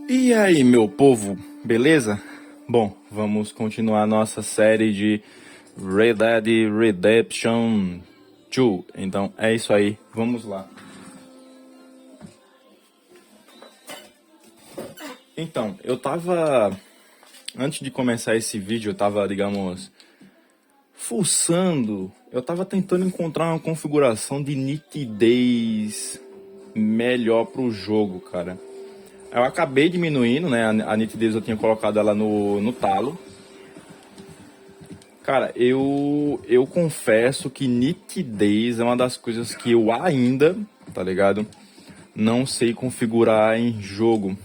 E aí, meu povo, beleza? Bom, vamos continuar nossa série de Red Dead Redemption 2. Então é isso aí, vamos lá. Então, antes de começar esse vídeo, eu tava, digamos, fuçando. Eu tava tentando encontrar uma configuração de nitidez melhor pro jogo, cara. Eu acabei diminuindo, né? A nitidez eu tinha colocado ela no talo. Cara, eu confesso que nitidez é uma das coisas que eu ainda, tá ligado? Não sei configurar em jogo.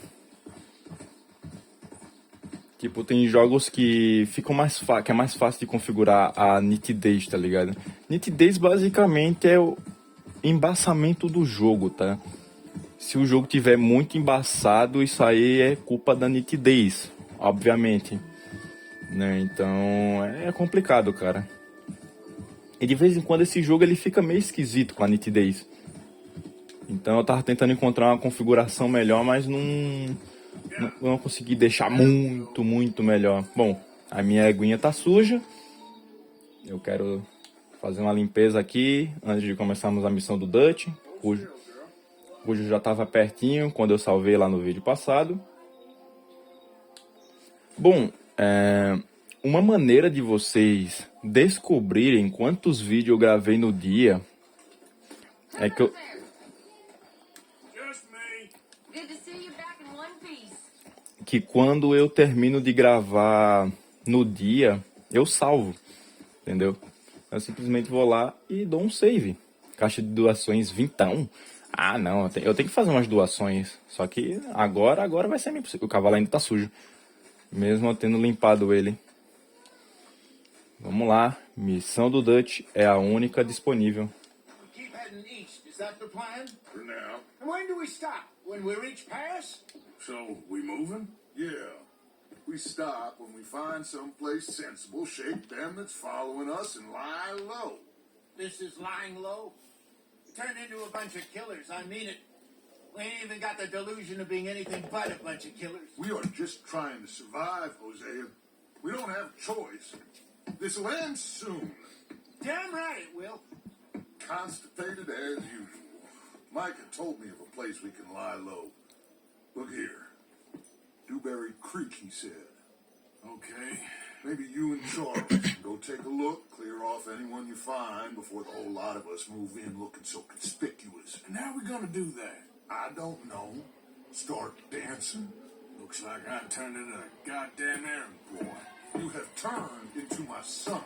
Tipo, tem jogos que ficam que é mais fácil de configurar a nitidez, tá ligado? Nitidez basicamente é o embaçamento do jogo, tá? Se o jogo tiver muito embaçado, isso aí é culpa da nitidez, obviamente, né? Então, é complicado, cara. E de vez em quando esse jogo ele fica meio esquisito com a nitidez. Então eu tava tentando encontrar uma configuração melhor, mas não consegui deixar muito melhor. Bom, a minha aguinha tá suja. Eu quero fazer uma limpeza aqui antes de começarmos a missão do Dutch, cujo já estava pertinho quando eu salvei lá no vídeo passado. Bom, uma maneira de vocês descobrirem quantos vídeos eu gravei no dia é que quando eu termino de gravar no dia, eu salvo, entendeu? Eu simplesmente vou lá e dou um save. Caixa de doações vintão. Ah, não, eu tenho que fazer umas doações. Só que agora vai ser impossível. O cavalo ainda tá sujo. Mesmo eu tendo limpado ele. Vamos lá. Missão do Dutch é a única disponível. Keep heading east, is that the plan? For now. And when do we stop? When we reach Paris? So, we moving? Yeah. We stop when we find someplace sensible, shake them that's following us, and lie low. This is lying low? Turn into a bunch of killers, I mean it. We ain't even got the delusion of being anything but a bunch of killers. We are just trying to survive, Hosea. We don't have a choice. This'll end soon. Damn right it will. Constipated as usual. Micah told me of a place we can lie low. Look here. Dewberry Creek, he said. Okay. Maybe you and Charles can go take a look, clear off anyone you find before the whole lot of us move in looking so conspicuous. And how are we gonna do that? I don't know. Start dancing? Looks like I turned into a goddamn errand boy. You have turned into my son.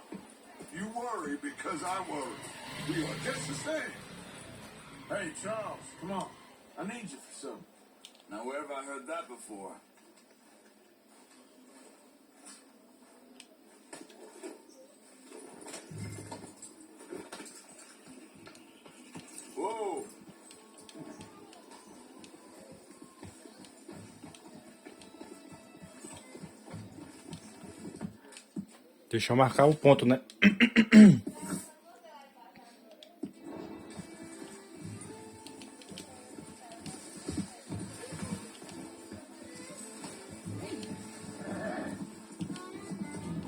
You worry because I worry. We are just the same. Hey, Charles, come on. I need you for something. Now, where have I heard that before? Whoa! Deixa eu marcar o ponto, né?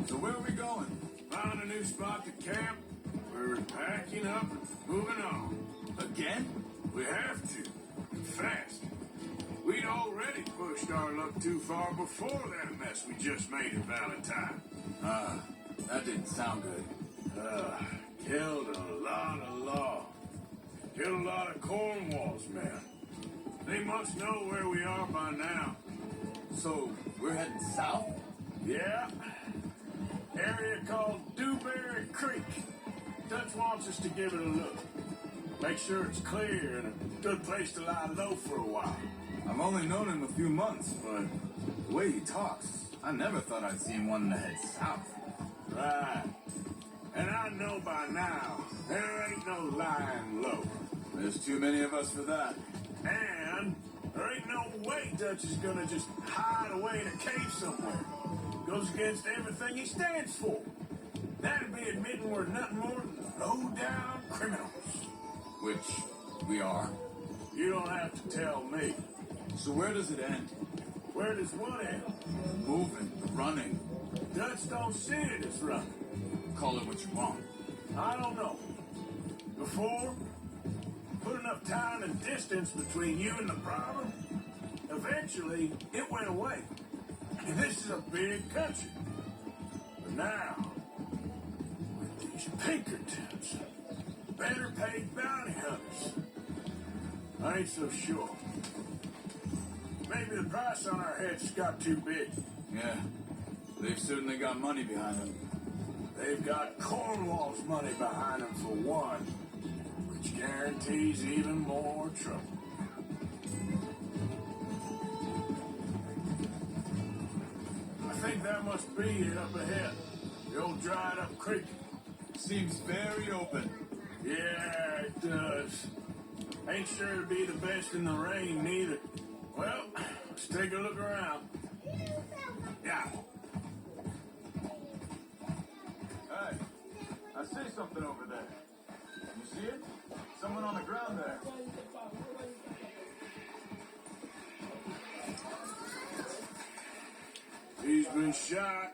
So where are we going? Found a new spot to camp. We're packing up and moving on. Again? We have to. And fast. We'd already pushed our luck too far before that mess we just made in Valentine. That didn't sound good. Killed a lot of law. Killed a lot of Cornwall's men. They must know where we are by now. So, we're heading south? Yeah. Area called Dewberry Creek. Dutch wants us to give it a look. Make sure it's clear and a good place to lie low for a while. I've only known him a few months, but the way he talks, I never thought I'd seen one that head south. Right. And I know by now, there ain't no lying low. There's too many of us for that. And there ain't no way Dutch is gonna just hide away in a cave somewhere. Goes against everything he stands for. That'd be admitting we're nothing more than low-down criminals. Which we are. You don't have to tell me. So where does it end? Where does what end? Moving, running. Dutch don't see it as running. Call it what you want. I don't know. Before, put enough time and distance between you and the problem, eventually it went away. And this is a big country. But now, with these Pinkertons, better paid bounty hunters, I ain't so sure. Maybe the price on our heads got too big. Yeah, they've certainly got money behind them. They've got Cornwall's money behind them for one, which guarantees even more trouble. I think that must be it up ahead. The old dried up creek. Seems very open. Yeah, it does. Ain't sure it'd be the best in the rain neither. Well, let's take a look around. Yeah. Hey, I see something over there. You see it? Someone on the ground there. He's been shot.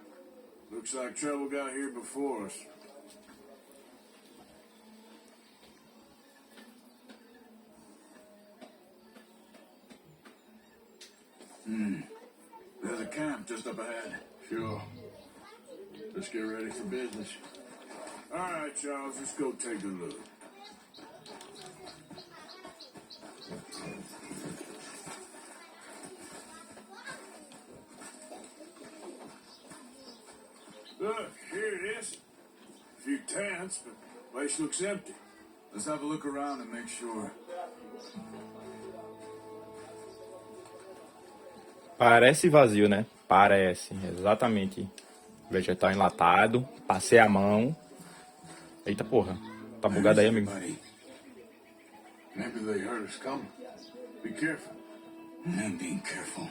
Looks like trouble got here before us. There's a camp just up ahead. Sure. Let's get ready for business. All right, Charles, let's go take a look. Look, here it is. A few tents, but the place looks empty. Let's have a look around and make sure. Parece vazio, né? Parece, exatamente. Vegetal enlatado. Passei a mão. Eita porra. Tá bugado aí, amigo? Buddy. Maybe they heard us coming. Be careful. I'm being careful.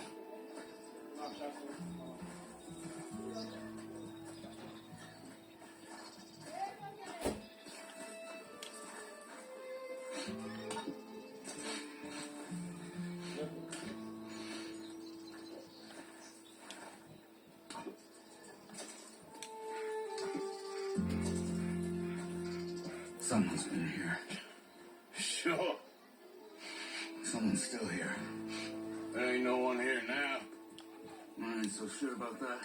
Someone's been here. Sure. Someone's still here. There ain't no one here now. I ain't so sure about that.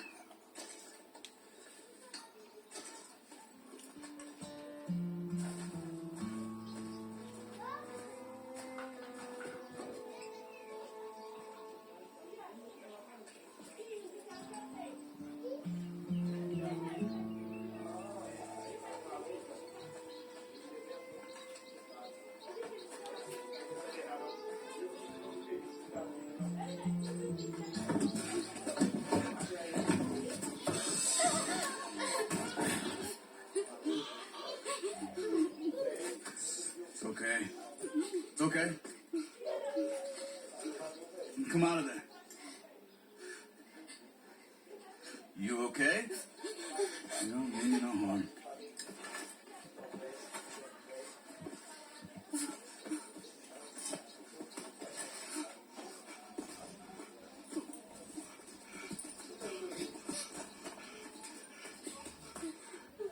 It's okay. It's okay. Come out of there. You okay? You don't mean you no harm.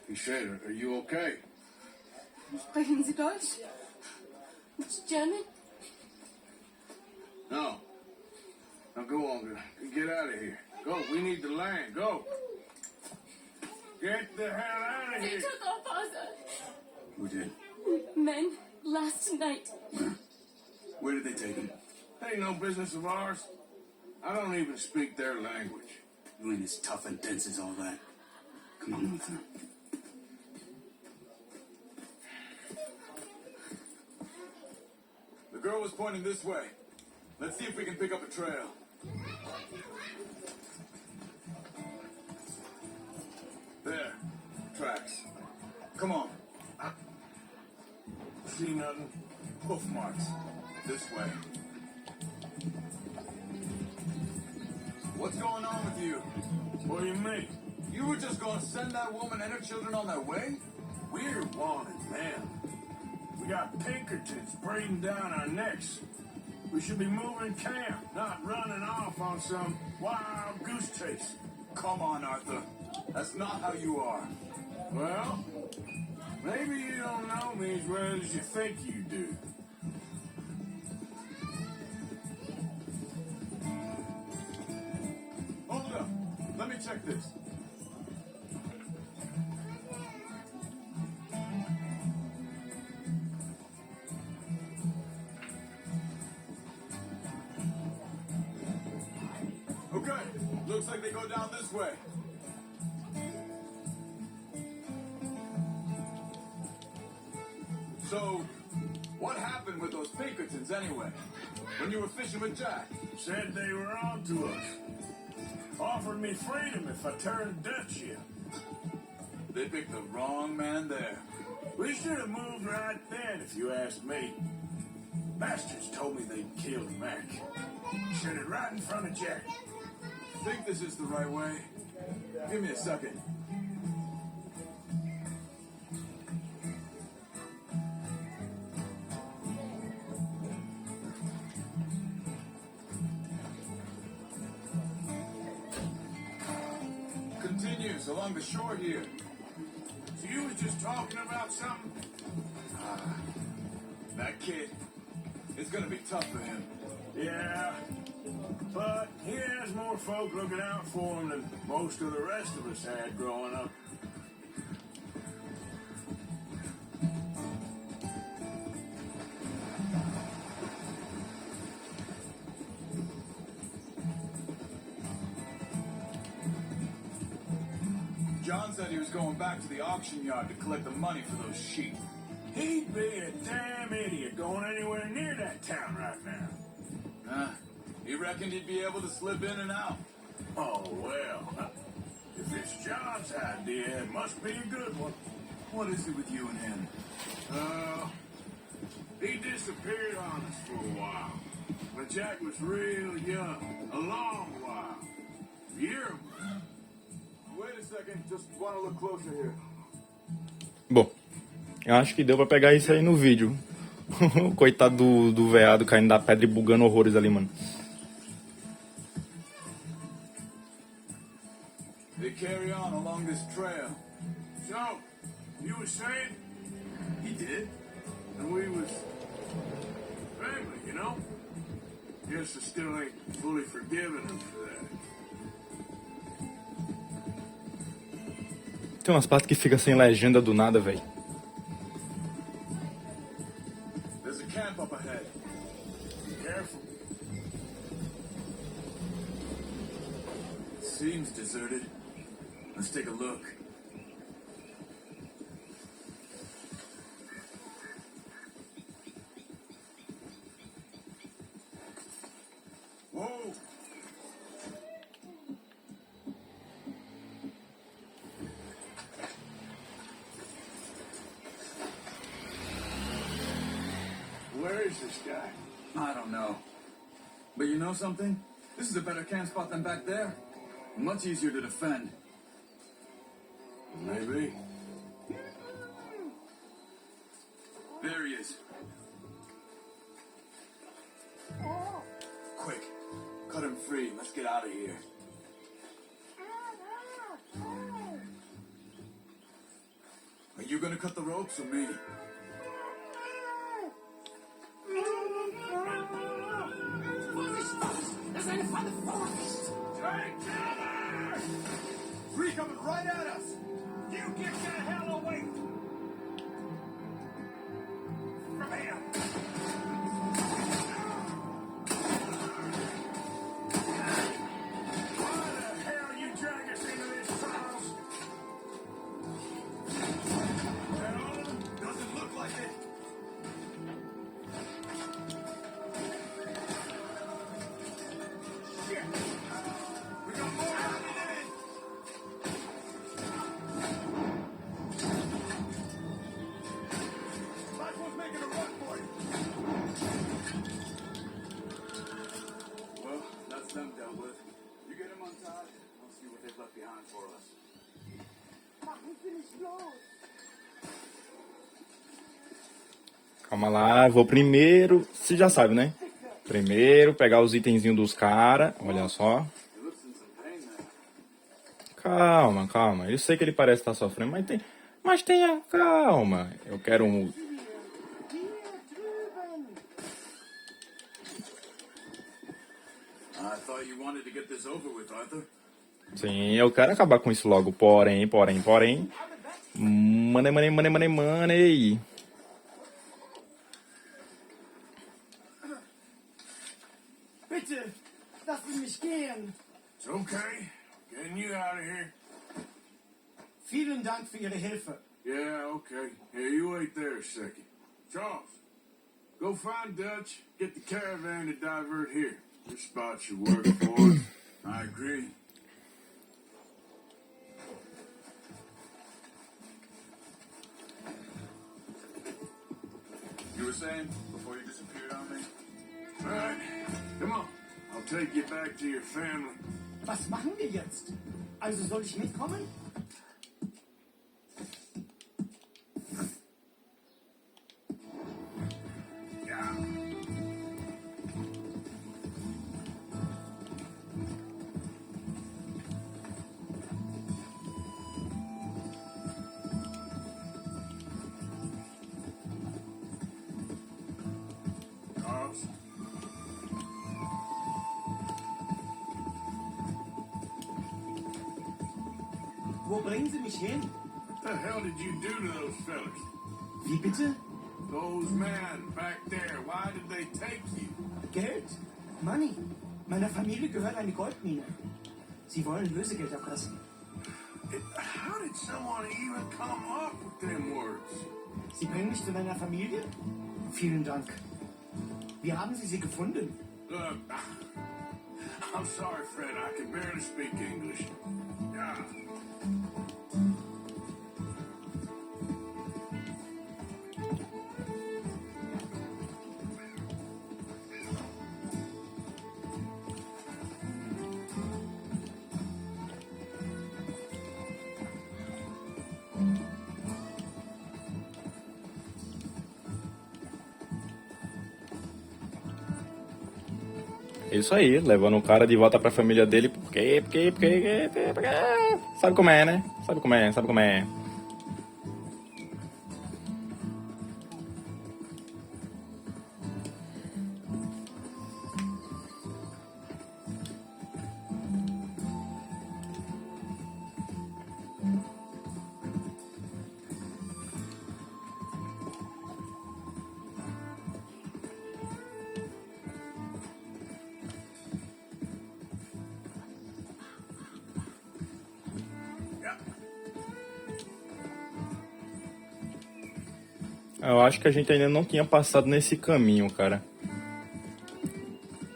He said, are you okay? Sprechen Sie Deutsch? It's German? No. Now go on, get out of here. Go, we need the land, go. Get the hell out of They here. took our father. Who did? Men, last night. Where did they take him? Ain't no business of ours. I don't even speak their language. You ain't as tough and dense as all that. Come on, Luther. The girl was pointing this way. Let's see if we can pick up a trail. There. Tracks. Come on. See nothing? Hoof marks. This way. What's going on with you? What do you mean? You were just gonna send that woman and her children on their way? We're wanted men. We got Pinkertons breathing down our necks. We should be moving camp, not running off on some wild goose chase. Come on, Arthur. That's not how you are. Well, maybe you don't know me as well as you think you do. Hold up. Let me check this. Okay, looks like they go down this way. So, what happened with those Pinkertons anyway? When you were fishing with Jack? Said they were on to us. Offered me freedom if I turned Dutch. They picked the wrong man there. We should have moved right then, if you ask me. Bastards told me they'd killed Mac. Said it right in front of Jack. Think this is the right way? Give me a second. Continues along the shore here. So you was just talking about something? That kid, it's gonna be tough for him. Yeah. But he has more folk looking out for him than most of the rest of us had growing up. John said he was going back to the auction yard to collect the money for those sheep. He'd be a damn idiot going anywhere near that town right now. He reckoned he'd be able to slip in and out. Oh, well. If it's John's idea, it must be a good one. What is it with you and him? He disappeared on us for a while. When Jack was real young. A long while. A year ago. Wait a second, just want to look closer here. Bom, eu acho que deu pra pegar isso aí no vídeo. Coitado do veado caindo da pedra e bugando horrores ali, mano. They carry on along this trail. So, you were saying? He did? And we was family, you know? Guess I still ain't fully forgiven him for that. Tem umas partes que fica sem legenda do nada, velho. There's a camp up ahead. Be careful. Seems deserted. Let's take a look. Whoa! Where is this guy? I don't know. But you know something? This is a better camp spot than back there. Much easier to defend. Maybe. There he is. Quick. Cut him free. Let's get out of here. Are you gonna cut the ropes or me? Three coming right at us! You get the hell away from him! Why the hell you drag us into this, Charles? Is that all of them? Doesn't look like it. Shit! We got more coming in! Black one's making a run for it. Well, that's them dealt with. You get them untied, I'll see what they've left behind for us. Calma lá, eu vou primeiro. Você já sabe, né? Primeiro, pegar os itenzinhos dos caras. Olha só. He looks in some pain there. Calma, calma. Eu sei que ele parece estar sofrendo, mas tenha calma. Eu quero um. I thought you wanted to get this over with, Arthur. Sim, eu quero acabar com isso logo. Porém. Money. Bitte, lassen Sie mich gehen. It's okay. Getting you out of here. Vielen Dank für Ihre Hilfe. Yeah, okay. Here, you wait there a second. Charles, go find Dutch. Get the caravan to divert here. This spot should work for us. I agree. You were saying before you disappeared on me? All right, come on. I'll take you back to your family. Was machen wir jetzt? Also soll ich mitkommen? Yeah. Charles? Wo bringen Sie mich hin? What the hell did you do to those fellas? Wie bitte? Those men back there, why did they take you? Geld? Money. Meiner Familie gehört eine Goldmine. Sie wollen Lösegeld erpressen. How did someone even come up with them words? Sie bringen mich zu meiner Familie? Vielen Dank. Wie haben Sie sie gefunden? Look, I'm sorry, Fred. I can barely speak English. Yeah. É isso aí, levando o cara de volta pra família dele, porque. Sabe como é, né? Sabe como é. Eu acho que a gente ainda não tinha passado nesse caminho, cara.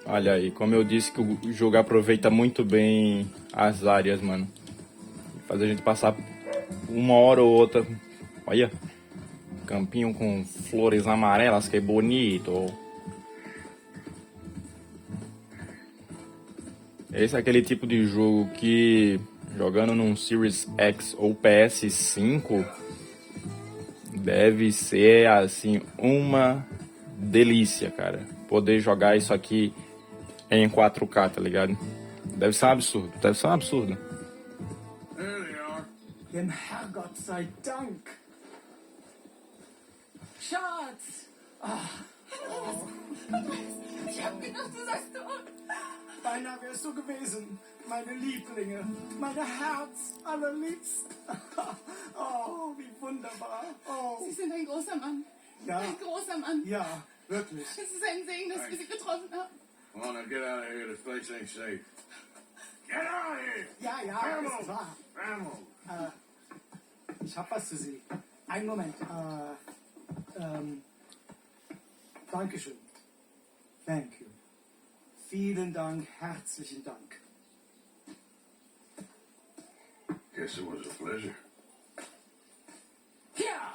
Olha aí, como eu disse que o jogo aproveita muito bem as áreas, mano. Faz a gente passar uma hora ou outra. Olha, campinho com flores amarelas, que bonito. Esse é aquele tipo de jogo que, jogando num Series X ou PS5, deve ser, assim, uma delícia, cara. Poder jogar isso aqui em 4K, tá ligado? Deve ser um absurdo. There they are. Dem Herrgott sei Dank. Schatz! Ich hab gedacht, du sagst tot. Beinahe wärst du gewesen. Meine Lieblinge. Meine Herz allerliebst. Oh, wie wunderbar. Oh, Sie sind ein großer Mann. ja. Ein großer Mann. Ja, wirklich. Es ist ein Segen, dass wir Sie getroffen haben. Come on, now get out of here. This place ain't safe. Get out of here! Ja, ja, Vamos! ist wahr. Vamos! Ich hab was für Sie. Einen Moment. Dankeschön. Thank you. Vielen Dank, herzlichen Dank. Guess it was a pleasure. Ja!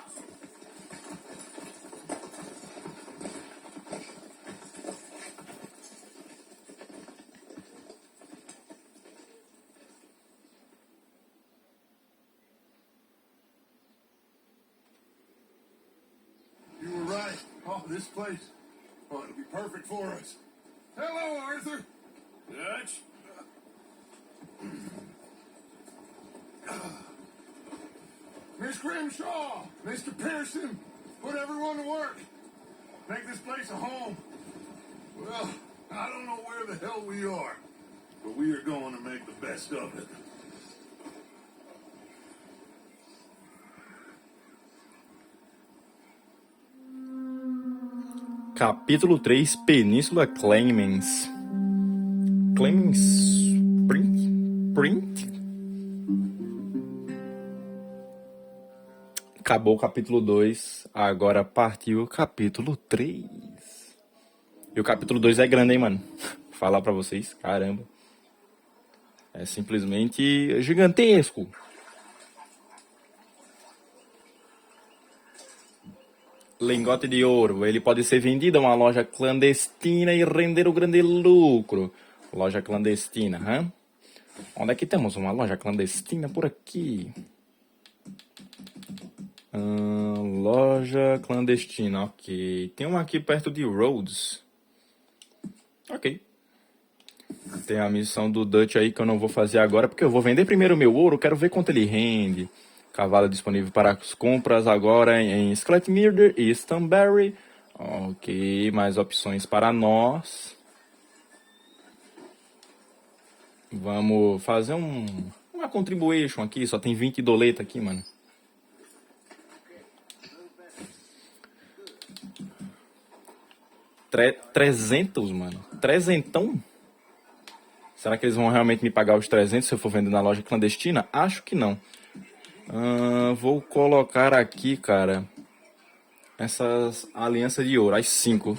You were right. Oh, this place. Oh, it'll be perfect for us. Hello, Arthur. Dutch? Miss Grimshaw, Mr. Pearson, put everyone to work. Make this place a home. Well, I don't know where the hell we are, but we are going to make the best of it. Capítulo 3, Península Clemens. Clemens Print? Acabou o capítulo 2, agora partiu o capítulo 3. E o capítulo 2 é grande, hein, mano? Vou falar pra vocês, caramba. É simplesmente gigantesco. Lingote de ouro. Ele pode ser vendido a uma loja clandestina e render o grande lucro. Loja clandestina, hã? Onde é que temos uma loja clandestina? Por aqui. Loja clandestina, ok. Tem uma aqui perto de Rhodes. Ok. Tem a missão do Dutch aí que eu não vou fazer agora, porque eu vou vender primeiro o meu ouro, quero ver quanto ele rende. Cavalo disponível para as compras agora em Skletmilder e Stanberry. Ok, mais opções para nós. Vamos fazer uma contribution aqui, só tem 20 doleta aqui, mano. $300, mano. Trezentão? Será que eles vão realmente me pagar os 300 se eu for vender na loja clandestina? Acho que não. Vou colocar aqui, cara, essas alianças de ouro, as 5.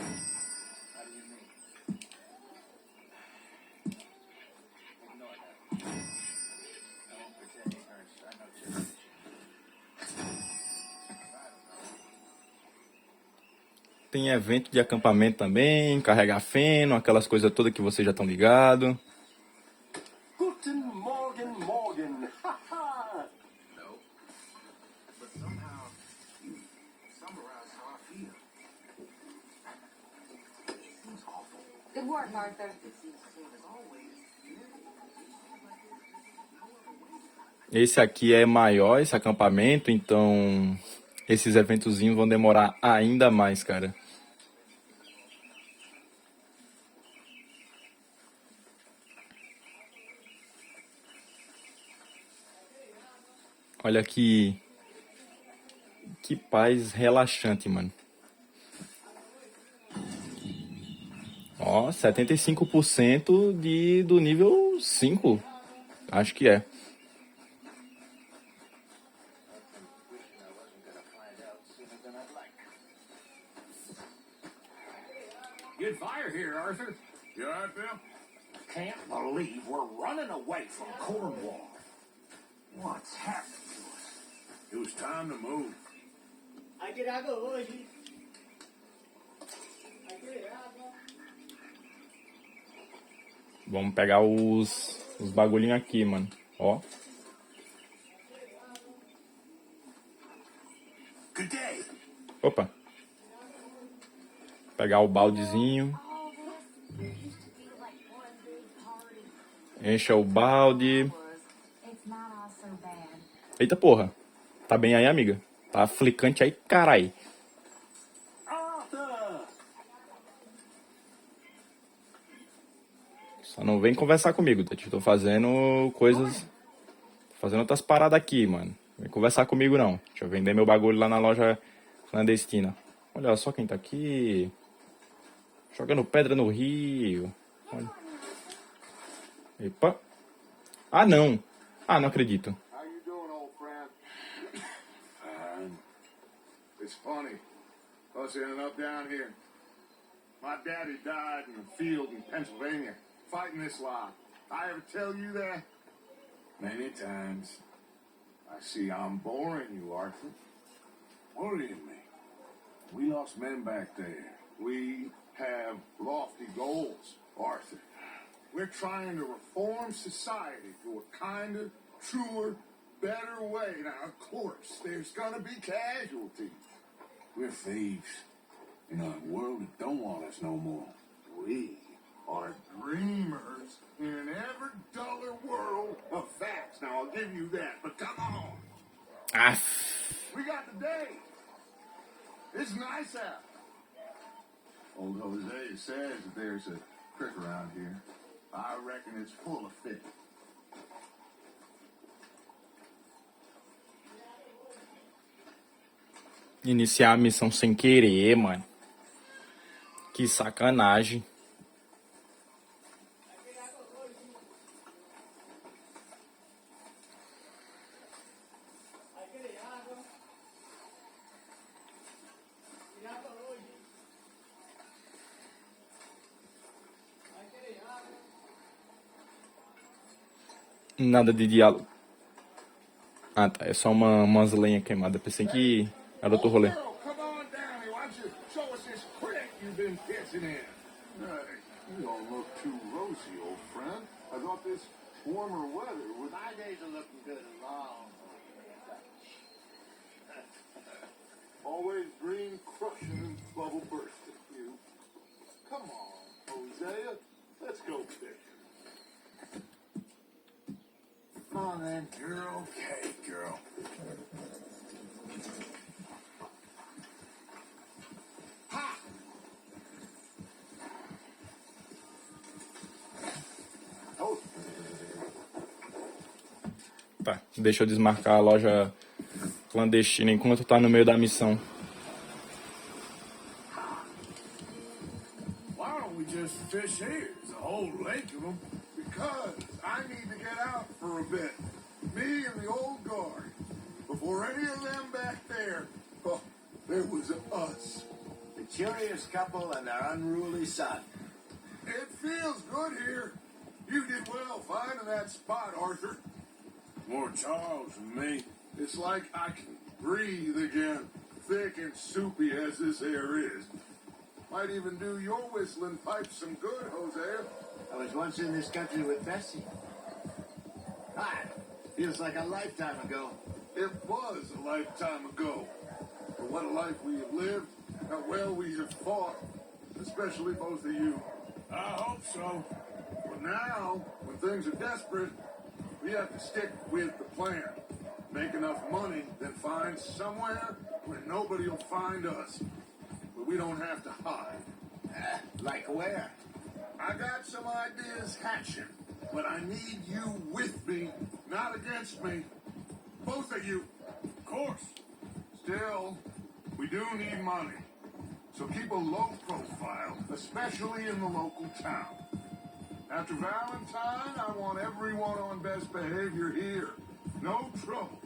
Tem evento de acampamento também, carregar feno, aquelas coisas todas que vocês já estão ligados. Guten Morgen, Morgen. Haha. No. But somehow you summarize how I feel. Seems awful. Good work, Arthur. Esse aqui é maior, esse acampamento, então esses eventozinhos vão demorar ainda mais, cara. Olha que paz relaxante, mano. Ó, 75% do nível 5. Acho que é. Good fire here, Arthur. You all right, Bill? Can't believe we're running away from Cornwall. What's happened to us? It was time to move. Vamos pegar os bagulhinhos aqui, mano. Ó. Good day. Opa. Pegar o baldezinho. Encha o balde. Eita porra. Tá bem aí, amiga? Tá flicante aí, carai. Só não vem conversar comigo, Tati. Tô fazendo coisas... Tô fazendo outras paradas aqui, mano. Não vem conversar comigo, não. Deixa eu vender meu bagulho lá na loja clandestina. Olha só quem tá aqui. Jogando pedra no rio. Olha. Epa. Ah, não. Ah, não acredito. How you doing, old friend? Fine. It's funny. Us ending up down here. My daddy died in a field in Pennsylvania, fighting this lot. I ever tell you that? Many times. I see I'm boring you, Arthur. Worrying me. We lost men back there. We have lofty goals, Arthur. We're trying to reform society to a kinder, truer, better way. Now, of course, there's gonna be casualties. We're thieves. In a world that don't want us no more. We Ah, We got the day. It's nice out. Old Jose says that there's a creek around here. I reckon it's full of fish. iniciar a missão sem querer, mano. Que sacanagem. Nada de diálogo. Ah, tá. É só umas lenhas queimadas. Pensei que era outro rolê. Girl, come on down here. Why don't you show us this creek you've been fishing in? You don't look too rosy, old friend. I thought this warmer weather would... My days are looking good and long. Always green crushing and bubble bursting, you. Come on, Hosea. Let's go fishing. Come on, then. You're okay, girl. Ha! Oh, Tá, deixa eu desmarcar a loja clandestina enquanto tá no meio da missão. Why don't we just fish here? There's a whole lake of them. because I need to get out for a bit. Me and the old guard. Before any of them back there, oh, there was us. The curious couple and their unruly son. It feels good here. You did well finding that spot, Arthur. More Charles than me. It's like I can breathe again, thick and soupy as this air is. Might even do your whistling pipes some good, Hosea. I was once in this country with Bessie. God, feels like a lifetime ago. It was a lifetime ago. But what a life we have lived, how well we have fought, especially both of you. I hope so. But now, when things are desperate, we have to stick with the plan. Make enough money, then find somewhere where nobody will find us. But we don't have to hide. Like where? I got some ideas hatching, but I need you with me, not against me. Both of you. Of course. Still, we do need money. So keep a low profile, especially in the local town. After Valentine, I want everyone on best behavior here. No trouble.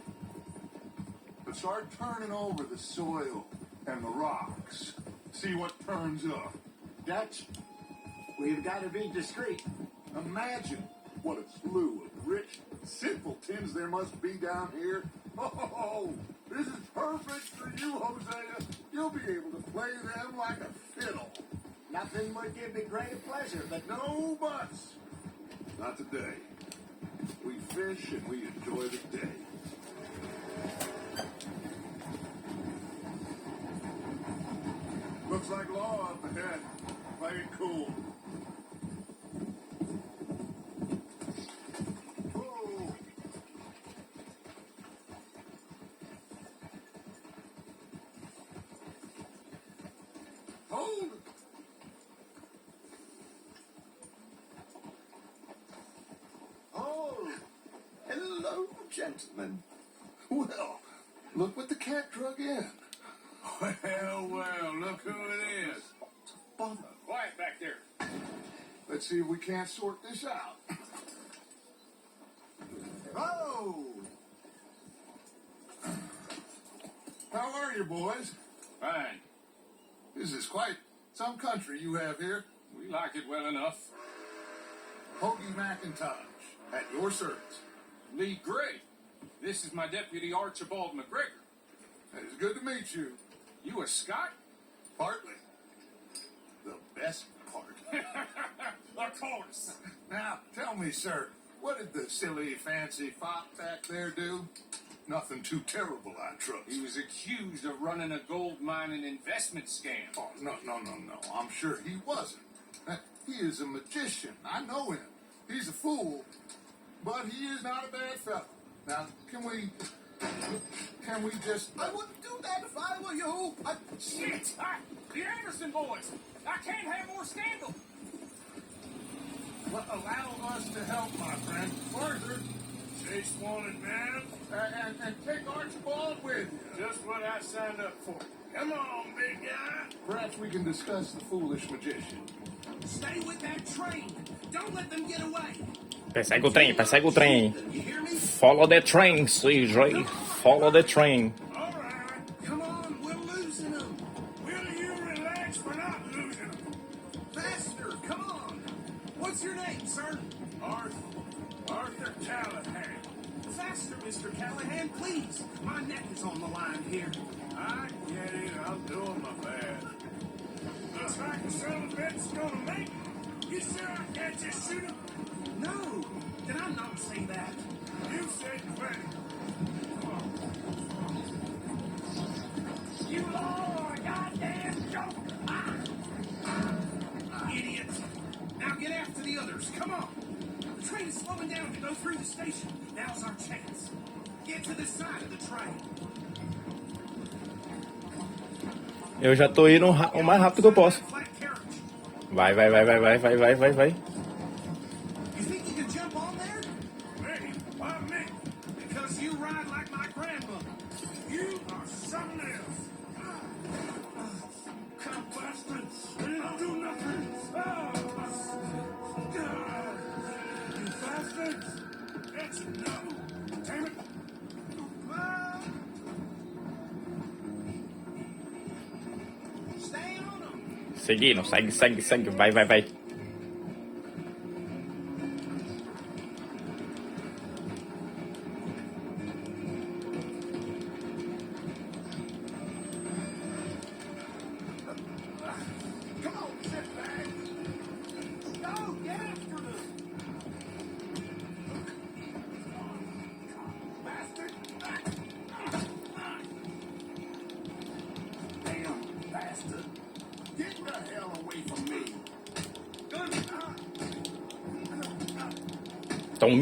But start turning over the soil and the rocks. See what turns up. Dutch, we've got to be discreet. Imagine what a slew of rich simpletons there must be down here. Oh, this is perfect for you, Hosea. You'll be able to play them like a fiddle. Nothing would give me greater pleasure, but No buts. Not today. We fish and we enjoy the day. Looks like law up ahead. Play it cool. Whoa. Hold it. oh, hello, gentlemen. Well, look what the cat drug in. Well, look who it is. Bother. Quiet back there. Let's see if we can't sort this out. Oh! How are you, boys? Fine. This is quite some country you have here. We like it well enough. Hoagie McIntosh, at your service. Lee Gray. This is my deputy Archibald McGregor. It's good to meet you. You a Scot? Partly. The best part. Of course. Now, tell me, sir, what did the silly, fancy fop back there do? Nothing too terrible, I trust. He was accused of running a gold mine and investment scam. Oh, no. I'm sure he wasn't. He is a magician. I know him. He's a fool, but he is not a bad fellow. Now, can we Can we just... I wouldn't do that if I were you. Shit! The Anderson boys! I can't have more scandal! Well, allow us to help, my friend. Further, Chase wanted man. and take Archibald with you. Just what I signed up for. Come on, big guy. Perhaps we can discuss the foolish magician. Stay with that train. Don't let them get away. Persegue o trem, persegue o trem. You hear me? Follow the train, CJ. Follow the train. All right. Come on, we're losing them. Will you relax? We're not losing them. Faster, come on. What's your name, sir? Arthur Callahan. Faster, Mr. Callahan, please. My neck is on the line here. I get it. I'm doing my best. Looks like the son of a bitch's gonna make it. You sure I can't just shoot him? No, did I not say that? You said plenty. You all are a goddamn joke. Idiot. Now get after the others. Come on. The train is slowing down to go through the station. Now's our chance. Get to the side of the train. Eu já tô indo o mais rápido que eu posso. Flat carriage. Vai. You think you can jump on there? Me? Why me? Because you ride like my grandmother. You are something else. Come bastards. They didn't do nothing. You bastards. That's enough. Damn it. Stay on them. Seguindo, segue. Vai. Come on, sit back. Go, get after them. Bastard. Damn, bastard. Get the hell away from me. Tome.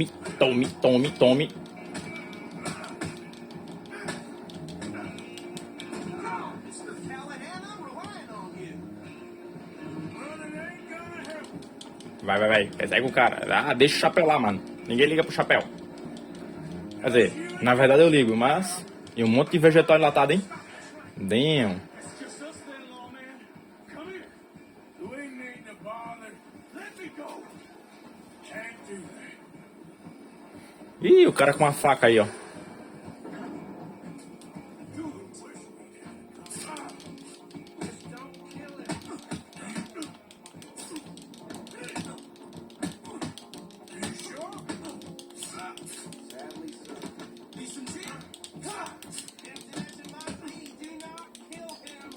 Mr. Callahan, I'm relying on you. But it ain't gonna help. Vai. Persegue o cara. Ah, deixa o chapéu lá, mano. Ninguém liga pro chapéu. Quer dizer, na verdade eu ligo, mas... E um monte de vegetal enlatado, hein? Damn. It's just us then, lawman. Come here. We ain't need to bother. Let me go. Can't do that. Ih, o cara com uma faca aí, ó. You wish we did. Just don't kill him. You sure? Sadly, sir. Be sincere. Captain is in my lead. Do not kill him.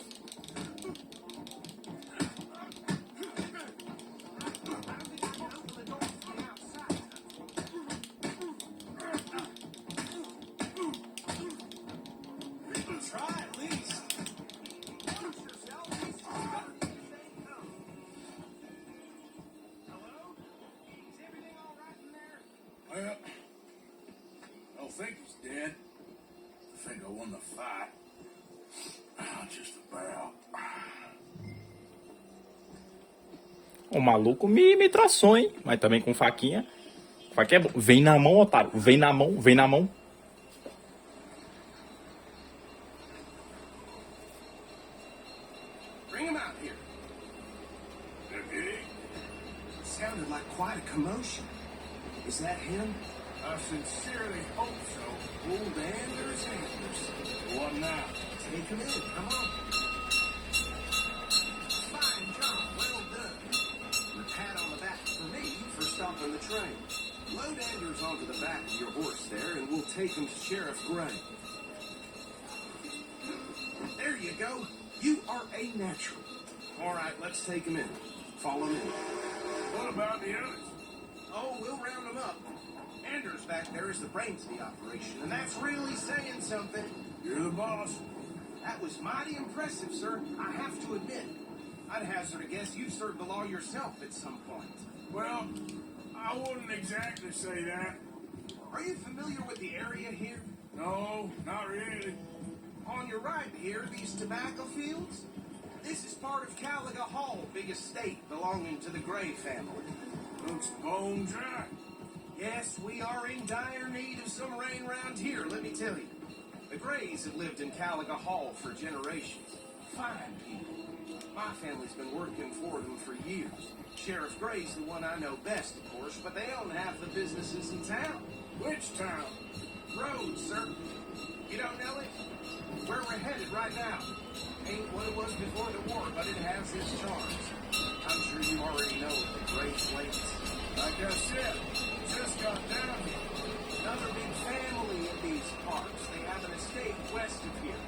Try at least. Push yourself. Hello? Is everything all right in there? Well, I don't think he's dead. I think I won the fight. Just about. O maluco me traçou, hein? Mas também com faquinha. Faquinha é bom. Vem na mão, otário. Vem na mão. Bring him out here. Deputy, Sounded like quite a commotion. Is that him? I sincerely hope so. Old Anders. What now? Take him in. Come on. Fine job. Well done. And a pat on the back for me for stopping the train. Load Anders onto the back of your horse there, and we'll take him to Sheriff Gray. There you go. You are a natural. All right, let's take him in. Follow me. What about the others? Oh, we'll round them up. Anders back there is the brains of the operation, and that's really saying something. You're the boss. That was mighty impressive, sir. I have to admit. I'd hazard a guess you served the law yourself at some point. Well, I wouldn't exactly say that. Are you familiar with the area here? No, not really. On your right here, these tobacco fields? This is part of Caliga Hall, big estate belonging to the Gray family. Looks bone dry. Yes, we are in dire need of some rain around here, let me tell you. The Grays have lived in Caliga Hall for generations. Fine people. My family's been working for them for years. Sheriff Gray's the one I know best, of course, but they own half the businesses in town. Which town? Rhodes, sir. You don't know it? Where we're headed right now. Ain't what it was before the war, but it has its charms. I'm sure you already know what the Grays waits. Like I said, just got down here. Another big family in these parts. They have an estate west of here.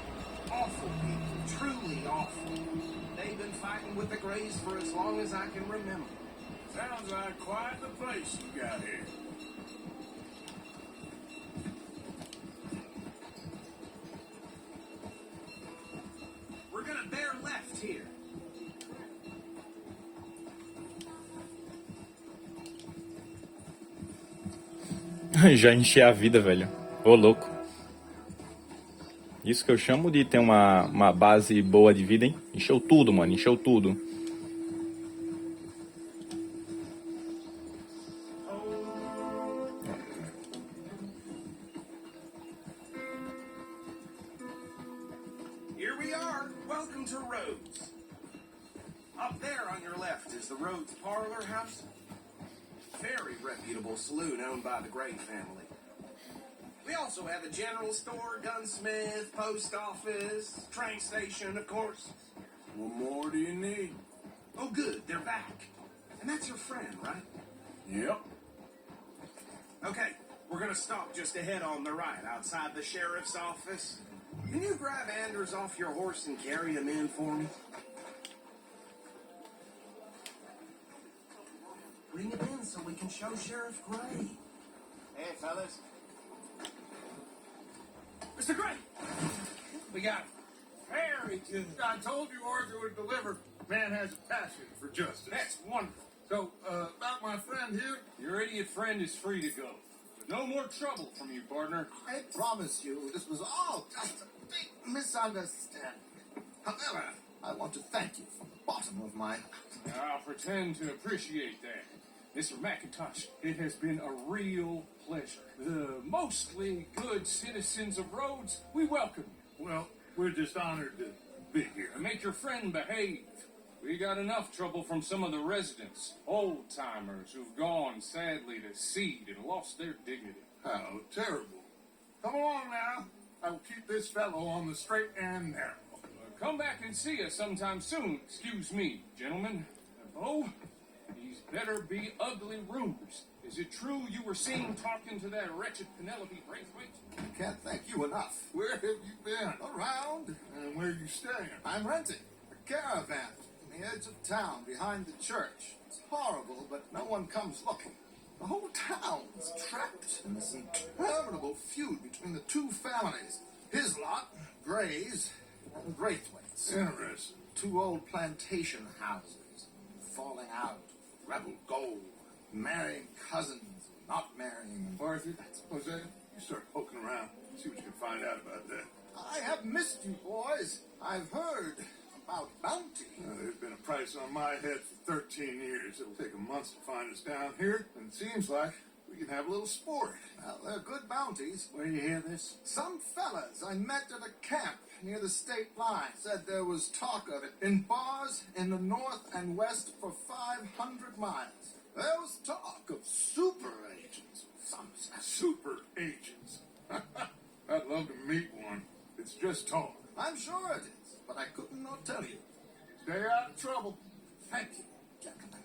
Awful people, truly awful. They've been fighting with the Grays for as long as I can remember. Sounds like quite the place you got here. We're gonna bear left here. Já enchi a vida, velho. Ô, louco. Isso que eu chamo de ter uma base boa de vida, hein? Encheu tudo, mano. Encheu tudo. Here we are. Welcome to Rhodes. Up there on your left is the Rhodes Parlor House. Very reputable saloon owned by the Gray family. We also have a general store, gunsmith, post office, train station, of course. What more do you need? Oh, good. They're back. And that's your friend, right? Yep. Okay. We're going to stop just ahead on the right, outside the sheriff's office. Can you grab Anders off your horse and carry him in for me? Bring him in so we can show Sheriff Gray. Hey, fellas. Mr. Gray! We got him. Very good. I told you Arthur would deliver. Man has a passion for justice. That's wonderful. So, about my friend here, Your idiot friend is free to go. But no more trouble from you, partner. I promise you, this was all just a big misunderstanding. However, I want to thank you from the bottom of my heart. I'll pretend to appreciate that. Mr. McIntosh, it has been a real pleasure. The mostly good citizens of Rhodes, we welcome you. well, we're just honored to be here. And make your friend behave. We got enough trouble from some of the residents, old-timers who've gone, sadly, to seed and lost their dignity. How terrible. Come along now. I will keep this fellow on the straight and narrow. Come back and see us sometime soon. Excuse me, gentlemen. Bo, these better be ugly rumors. Is it true you were seen talking to that wretched Penelope Braithwaite? I can't thank you enough. Where have you been? Around, And where are you staying? I'm renting a caravan on the edge of town behind the church. It's horrible, but no one comes looking. The whole town is trapped in this interminable feud between the two families. His lot, Gray's, and Braithwaite's. Interesting. Two old plantation houses, falling out, rebel gold, marrying cousins, not marrying. Arthur, Jose, you start poking around. See what you can find out about that. I have missed you, boys. I've heard about bounty. There's been a price on my head for 13 years. It'll take a month to find us down here, and it seems like we can have a little sport. Well, they're good bounties. Where do you hear this? Some fellas I met at a camp near the state line said there was talk of it in bars in the north and west for 500 miles. There was talk of super agents. Some said. Super agents. I'd love to meet one. It's just talk. I'm sure it is, but I couldn't not tell you. Stay out of trouble. Thank you, gentlemen.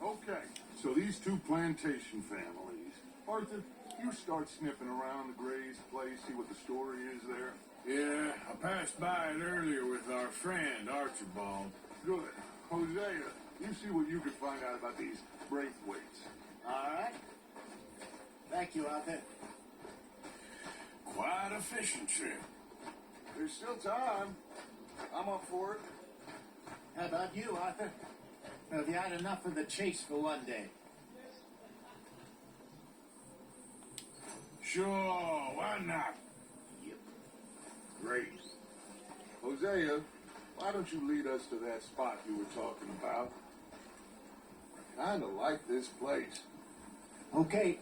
Okay, so these two plantation families. Arthur, you start sniffing around the Gray's place, see what the story is there. Yeah, I passed by it earlier with our friend Archibald. Good. Hosea, you see what you can find out about these Braithwaites. All right. Thank you, Arthur. Quite a fishing trip. There's still time. I'm up for it. How about you, Arthur? Have you had enough of the chase for one day? Sure, why not? Great. Hosea, why don't you lead us to that spot you were talking about? I kinda like this place. Okay.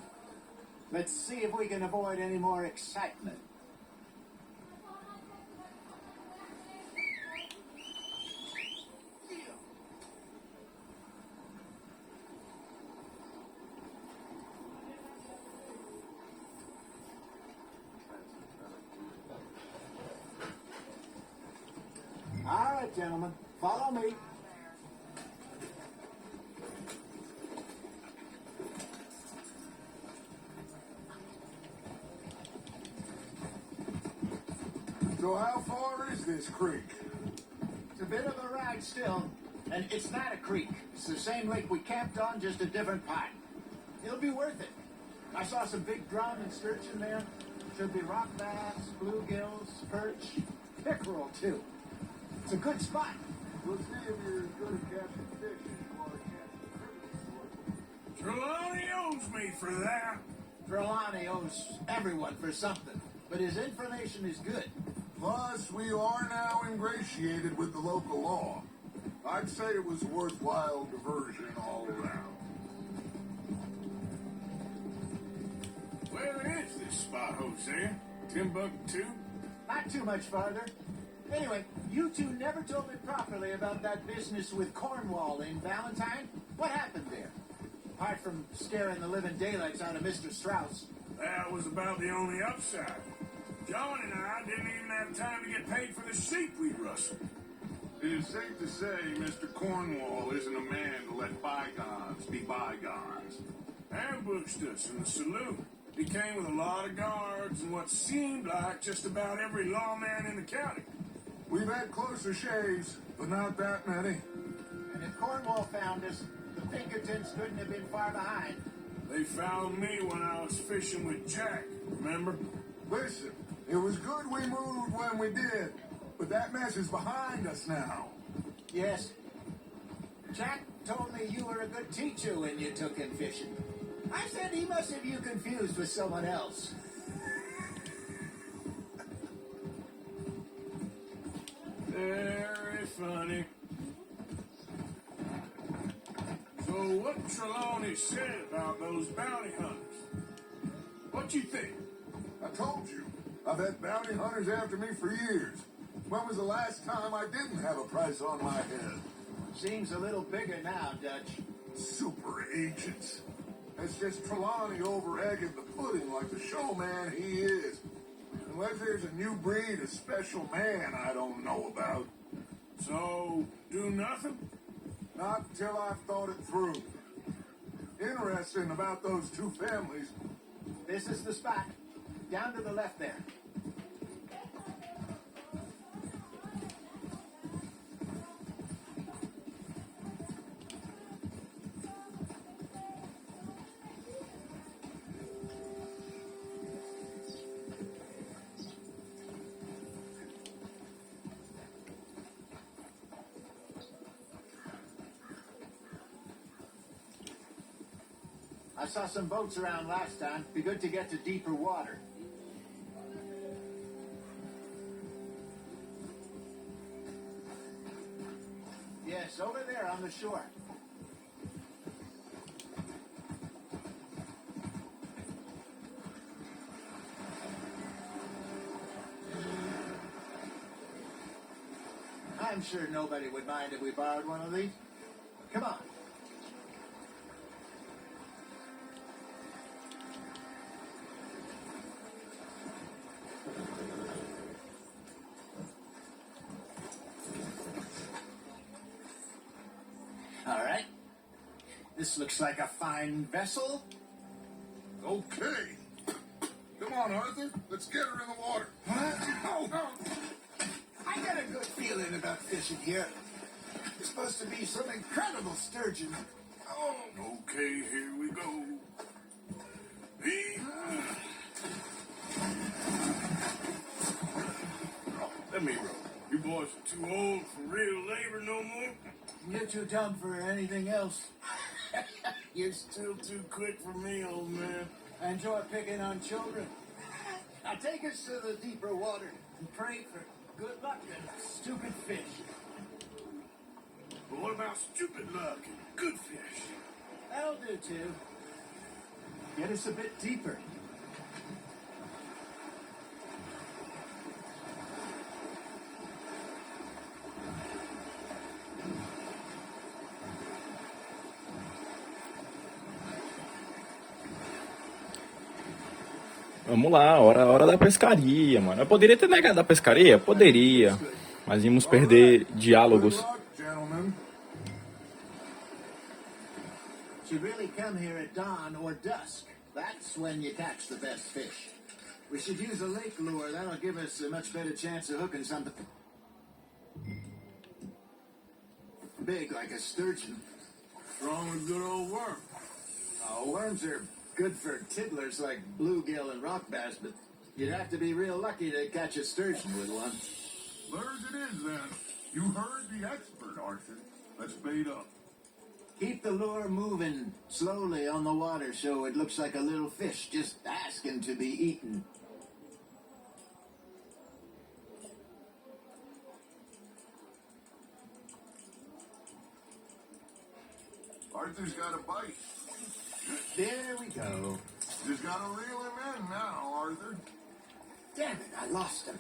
Let's see if we can avoid any more excitement. All right, gentlemen, follow me. So how far is this creek? It's a bit of a ride still, and it's not a creek. It's the same lake we camped on, just a different part. It'll be worth it. I saw some big drum and sturgeon there. Should be rock bass, bluegills, perch, pickerel too. It's a good spot. We'll see if you're as good at catching fish as you are at catching criminals. Trelawney owes me for that. Trelawney owes everyone for something, but his information is good. Plus, we are now ingratiated with the local law. I'd say it was a worthwhile diversion all around. Where is this spot, Hosea? Timbuktu? Not too much farther. Anyway, you two never told me properly about that business with Cornwall in Valentine. What happened there? Apart from scaring the living daylights out of Mr. Strauss. That was about the only upside. John and I didn't even have time to get paid for the sheep we rustled. It is safe to say Mr. Cornwall isn't a man to let bygones be bygones. Ambushed us in the saloon. He came with a lot of guards and what seemed like just about every lawman in the county. We've had closer shaves, but not that many. And if Cornwall found us, the Pinkertons couldn't have been far behind. They found me when I was fishing with Jack, remember? Listen, it was good we moved when we did, but that mess is behind us now. Yes. Jack told me you were a good teacher when you took him fishing. I said he must have you confused with someone else. Very funny. So what Trelawney said about those bounty hunters? What you think? I told you, I've had bounty hunters after me for years. When was the last time I didn't have a price on my head? Seems a little bigger now, Dutch. Super agents. It's just Trelawney over-egging the pudding like the showman he is. Unless there's a new breed of special man I don't know about. So, do nothing? Not until I've thought it through. Interesting about those two families. This is the spot. Down to the left there. I saw some boats around last time. Be good to get to deeper water. Yes, over there on the shore. I'm sure nobody would mind if we borrowed one of these. Come on. All right. This looks like a fine vessel. Okay. Come on, Arthur. Let's get her in the water. I got a good feeling about fishing here. It's supposed to be some incredible sturgeon. Oh, Okay, here we go. Let me roll. You boys are too old for real labor no more? You're too dumb for anything else. You're still too quick for me, old man. I enjoy picking on children. Now take us to the deeper water and pray for good luck and stupid fish. But what about stupid luck and good fish? That'll do too. Get us a bit deeper. Vamos lá, hora da pescaria, mano. Eu poderia ter negado a pescaria? Poderia. Mas íamos perder diálogos. Good luck, gentlemen. Should really come here at dawn or dusk. That's when you catch the best fish. We should use a lake lure. That'll give us a much better chance of hooking something big like a sturgeon. Wrong with good old worm. Oh, worms are good for tiddlers like bluegill and rock bass, but you'd have to be real lucky to catch a sturgeon with one. Lures it is then. You heard the expert, Arthur. Let's bait up. Keep the lure moving slowly on the water so it looks like a little fish just asking to be eaten. Arthur's got a bite. There we go. Just gotta reel him in now, Arthur. Damn it, I lost him.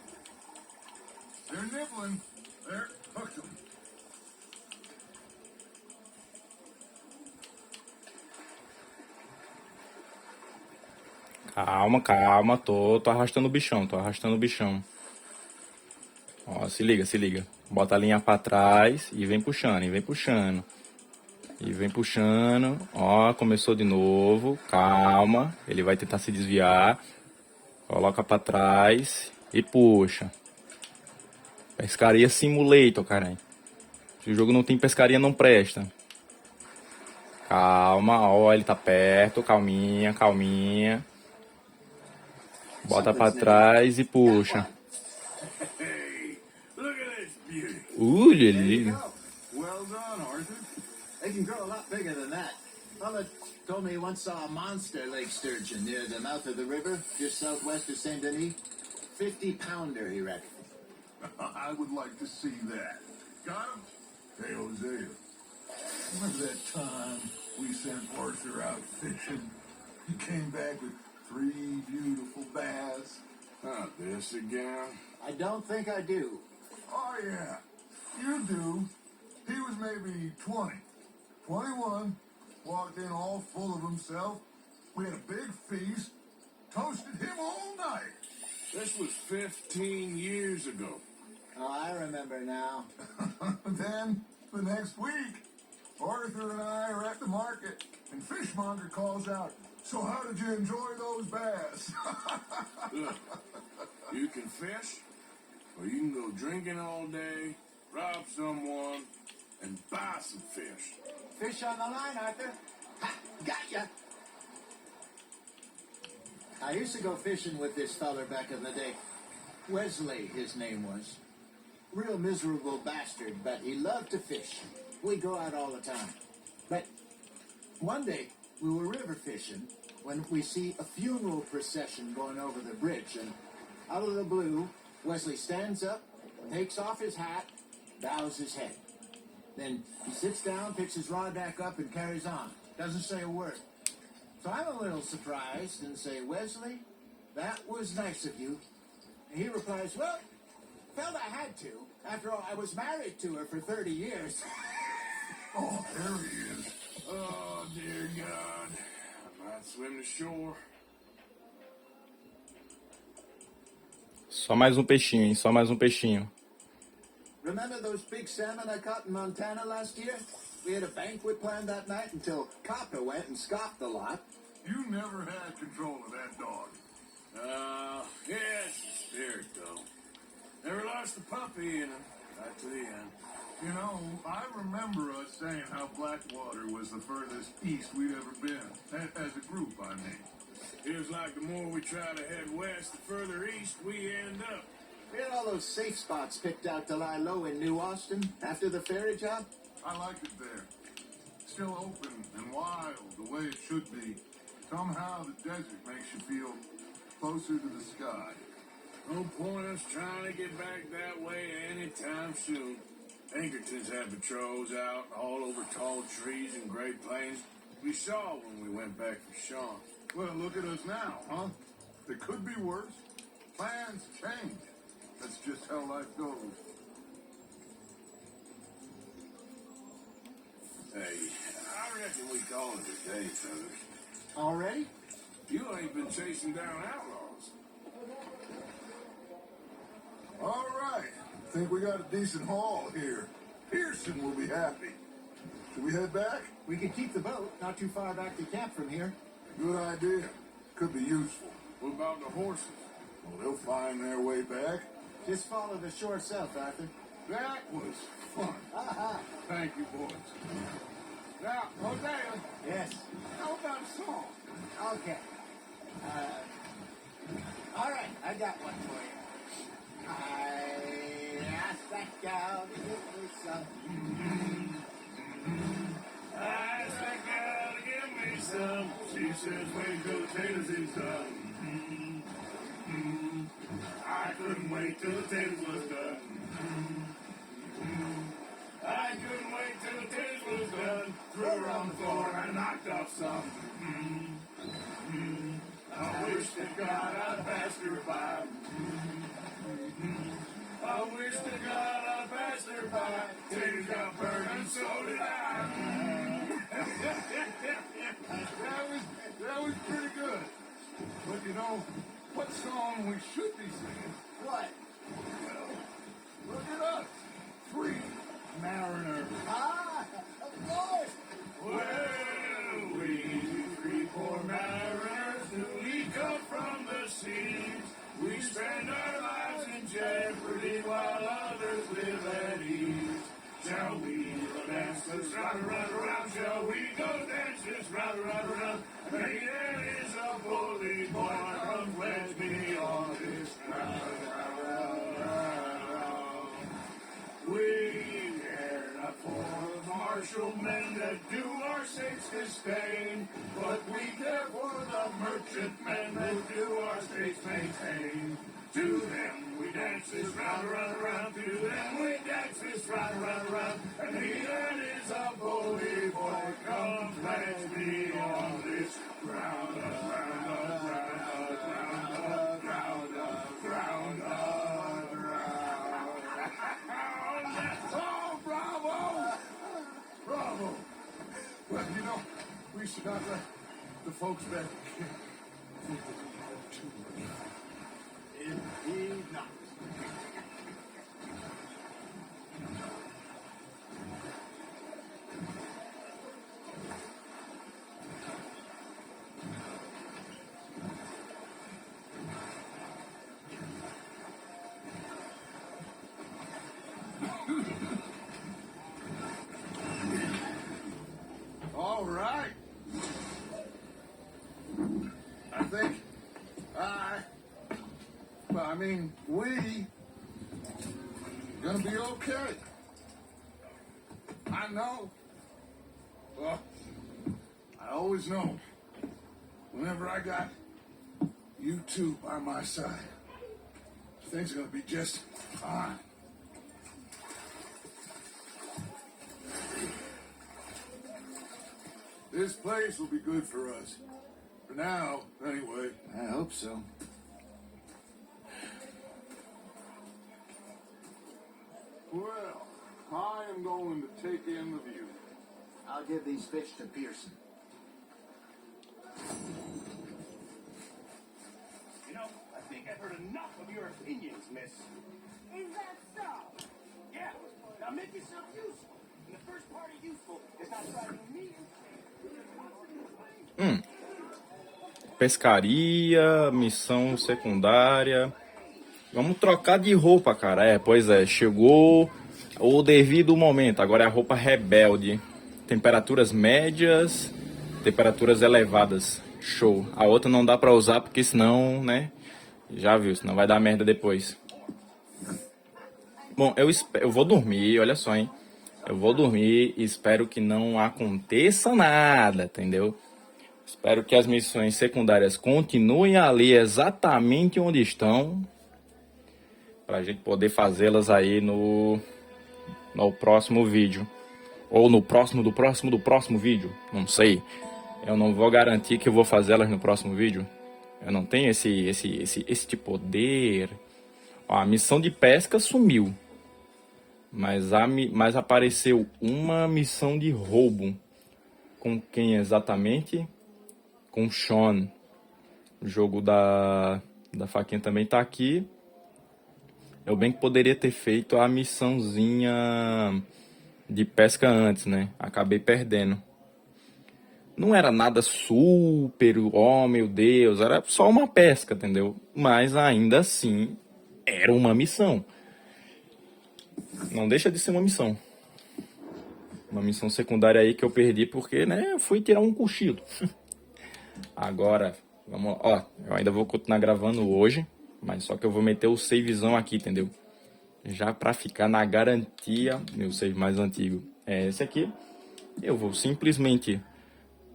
They're nibbling. There, hooked him. Calma, tô arrastando o bichão, Ó, se liga. Bota a linha pra trás e vem puxando. Ó, começou de novo. Calma, ele vai tentar se desviar. Coloca pra trás e puxa. Pescaria Simulator, caralho. Se o jogo não tem pescaria, não presta. Calma, ó, ele tá perto. Calminha. Bota pra trás e puxa. Hey, look at this beauty. Ele. Well done, Arthur. They can grow a lot bigger than that. Fella told me he once saw a monster lake sturgeon near the mouth of the river, just southwest of Saint Denis. 50-pounder, he reckoned. I would like to see that. Got him? Hey, Hosea. Remember that time we sent Arthur out fishing? He came back with 3 beautiful bass. Not this again. I don't think I do. Oh, yeah. You do. He was maybe 20. 21. Walked in all full of himself. We had a big feast. Toasted him all night. This was 15 years ago. Oh, I remember now. Then, the next week, Arthur and I are at the market, and Fishmonger calls out, "So how did you enjoy those bass?" Look, you can fish, or you can go drinking all day, rob someone, and buy some fish. Fish on the line, Arthur. Ha! Got ya! I used to go fishing with this feller back in the day. Wesley, his name was. Real miserable bastard, but he loved to fish. We'd go out all the time. But one day, we were river fishing when we see a funeral procession going over the bridge, and out of the blue, Wesley stands up, takes off his hat, bows his head. Then he sits down, picks his rod back up, and carries on. Doesn't say a word. So I'm a little surprised and say, "Wesley, that was nice of you." And he replies, "Well, felt I had to. After all, I was married to her for 30 years. Oh, there he is. Oh, dear God. I might swim to shore. Só mais um peixinho, hein? Só mais um peixinho. Remember those big salmon I caught in Montana last year? We had a banquet planned that night until Copper went and scoffed a lot. You never had control of that dog. Yeah, it's the spirit, though. Never lost the puppy in him, right to the end. You know, I remember us saying how Blackwater was the furthest east we'd ever been. As a group, I mean. Feels like the more we try to head west, the further east we end up. We had all those safe spots picked out to lie low in New Austin after the ferry job. I like it there. Still open and wild, the way it should be. Somehow the desert makes you feel closer to the sky. No point us trying to get back that way anytime soon. Pinkertons had patrols out all over tall trees and Great Plains. We saw when we went back for Sean. Well, look at us now, huh? It could be worse. Plans change. That's just how life goes. Hey, I reckon we call it a day, fellas. Already? You ain't been chasing down outlaws. All right. Think we got a decent haul here. Pearson will be happy. Should we head back? We could keep the boat not too far back to camp from here. Good idea. Could be useful. What about the horses? Well, they'll find their way back. Just follow the shore south, Arthur. That was fun. Thank you, boys. Now, Hosea, Yes. how about a song? Okay. All right, I got one for you. I asked that gal to give me some. I asked that gal to give me some. She says, wait till the taters is done. I couldn't wait till the taters was done. I couldn't wait till the taters was done. Threw her on the floor and knocked off some. I wish to God I'd passed her by. I wish to God I passed her by. Taters got burned and so did I. That was pretty good. But you know, what song we should be singing? What? Look at us. Free Mariner. Ah, of course. Well, we three poor mariners who we come from the seas. We spend our lives in jeopardy while others live at ease. Shall we go dance this round, round, around? Shall we go dance this round, round, around? Hey, there is a bully boy, come pledge me on this ground. We care not for the martial men that do our states disdain, but we care for the merchantmen that do our states maintain. To them we dance this round, round, around. To them we dance this round, round, around. And he that is a bully boy, come pledge me on this ground, ground, ground, ground, ground, ground, ground. Oh, bravo! Bravo! Well, you know, we should not let the folks back at camp think that we have too much. Indeed not. All right. I think we gonna be okay. I know. Well, I always know. Whenever I got you two by my side, things are gonna be just fine. This place will be good for us. For now, anyway. I hope so. Well, I am going to take in the view. I'll give these fish to Pearson. You know, I think I've heard enough of your opinions, miss. Is that so? Yeah, now make yourself useful. And the first part of useful is not driving me insane. Pescaria, missão secundária. Vamos trocar de roupa, cara. Pois é, chegou o devido momento. Agora é a roupa rebelde. Temperaturas médias, temperaturas elevadas. Show. A outra não dá pra usar porque senão, né? Já viu, senão vai dar merda depois. Bom, eu vou dormir, olha só, hein? Eu vou dormir e espero que não aconteça nada, entendeu? Espero que as missões secundárias continuem ali exatamente onde estão, pra gente poder fazê-las aí no próximo vídeo. Ou no próximo do próximo vídeo, não sei. Eu não vou garantir que eu vou fazê-las no próximo vídeo. Eu não tenho esse poder. Ó, a missão de pesca sumiu. Mas apareceu uma missão de roubo. Com quem exatamente? Com o Sean. O jogo da faquinha também tá aqui. Eu bem que poderia ter feito a missãozinha de pesca antes, né? Acabei perdendo. Não era nada super, oh meu Deus, era só uma pesca, entendeu? Mas ainda assim, era uma missão. Não deixa de ser uma missão. Uma missão secundária aí que eu perdi porque, né, eu fui tirar um cochilo. Agora, vamos, ó, eu ainda vou continuar gravando hoje, mas só que eu vou meter o savezão aqui, entendeu? Já pra ficar na garantia, meu save mais antigo é esse aqui. Eu vou simplesmente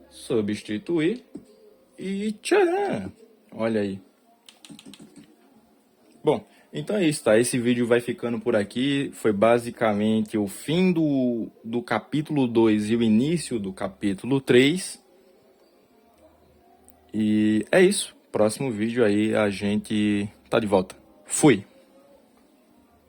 substituir e tcharam! Olha aí. Bom, então é isso, tá? Esse vídeo vai ficando por aqui. Foi basicamente o fim do capítulo 2 e o início do capítulo 3. E é isso. Próximo vídeo aí a gente tá de volta. Fui!